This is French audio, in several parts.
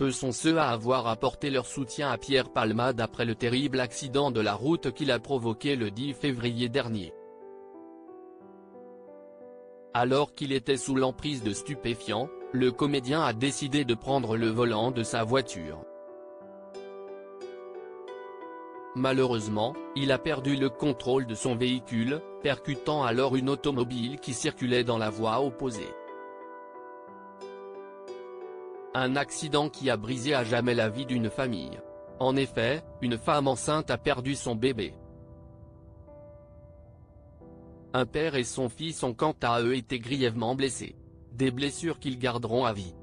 peu sont ceux à avoir apporté leur soutien à Pierre Palmade après le terrible accident de la route qu'il a provoqué le 10 février dernier. Alors qu'il était sous l'emprise de stupéfiants, le comédien a décidé de prendre le volant de sa voiture. Malheureusement, il a perdu le contrôle de son véhicule, percutant alors une automobile qui circulait dans la voie opposée. Un accident qui a brisé à jamais la vie d'une famille. En effet, une femme enceinte a perdu son bébé. Un père et son fils ont quant à eux été grièvement blessés. Des blessures qu'ils garderont à vie.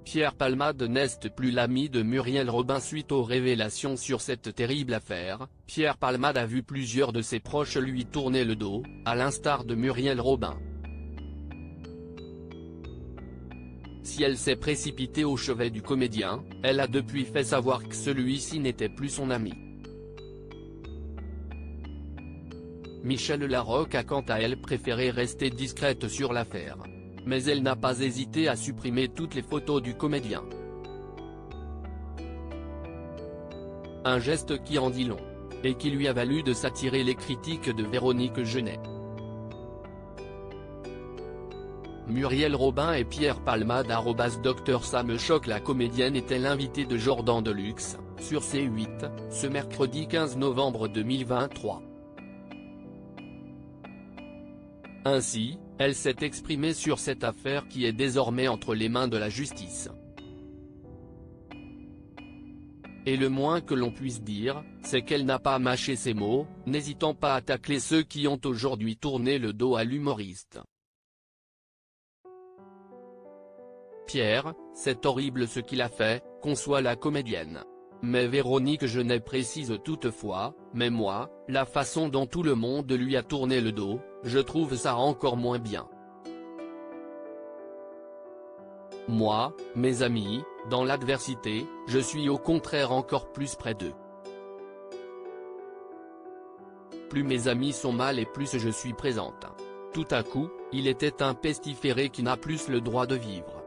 Pierre Palmade n'est plus l'ami de Muriel Robin suite aux révélations sur cette terrible affaire. Pierre Palmade a vu plusieurs de ses proches lui tourner le dos, à l'instar de Muriel Robin. Si elle s'est précipitée au chevet du comédien, elle a depuis fait savoir que celui-ci n'était plus son ami. Michèle Larocque a quant à elle préféré rester discrète sur l'affaire. Mais elle n'a pas hésité à supprimer toutes les photos du comédien. Un geste qui en dit long. Et qui lui a valu de s'attirer les critiques de Véronique Jeunet. Muriel Robin et Pierre Palmade @Dr Sam Choc. La comédienne était l'invitée de Jordan Deluxe, sur C8, ce mercredi 15 novembre 2023. Ainsi, elle s'est exprimée sur cette affaire qui est désormais entre les mains de la justice. Et le moins que l'on puisse dire, c'est qu'elle n'a pas mâché ses mots, n'hésitant pas à tacler ceux qui ont aujourd'hui tourné le dos à l'humoriste. Pierre, c'est horrible ce qu'il a fait, conçoit la comédienne. Mais Véronique Jeunet précise toutefois, mais moi, la façon dont tout le monde lui a tourné le dos, je trouve ça encore moins bien. Moi, mes amis, dans l'adversité, je suis au contraire encore plus près d'eux. Plus mes amis sont mal et plus je suis présente. Tout à coup, il était un pestiféré qui n'a plus le droit de vivre.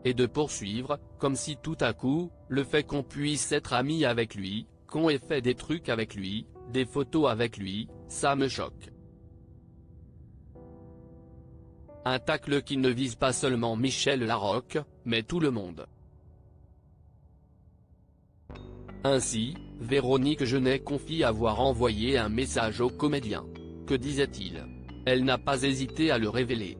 Et de poursuivre, comme si tout à coup, le fait qu'on puisse être ami avec lui, qu'on ait fait des trucs avec lui, des photos avec lui, ça me choque. Un tacle qui ne vise pas seulement Michèle Larocque, mais tout le monde. Ainsi, Véronique Jeunet confie avoir envoyé un message au comédien. Que disait-il? Elle n'a pas hésité à le révéler.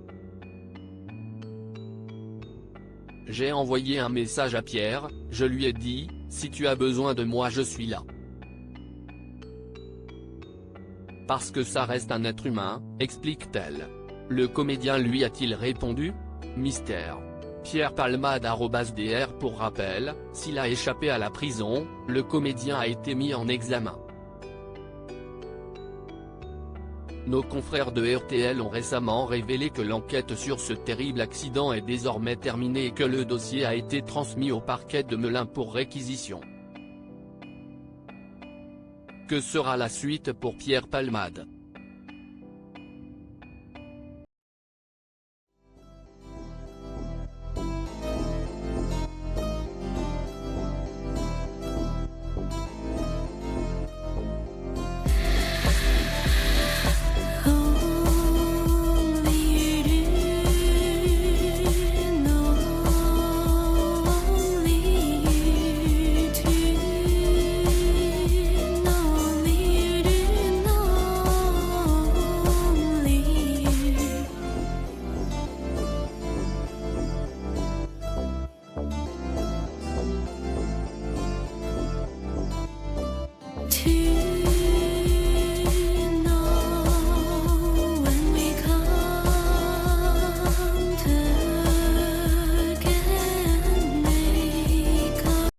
J'ai envoyé un message à Pierre, je lui ai dit, si tu as besoin de moi je suis là. Parce que ça reste un être humain, explique-t-elle. Le comédien lui a-t-il répondu? Mystère. Pierre Palmade @Dr Pour rappel, s'il a échappé à la prison, le comédien a été mis en examen. Nos confrères de RTL ont récemment révélé que l'enquête sur ce terrible accident est désormais terminée et que le dossier a été transmis au parquet de Melun pour réquisition. Que sera la suite pour Pierre Palmade?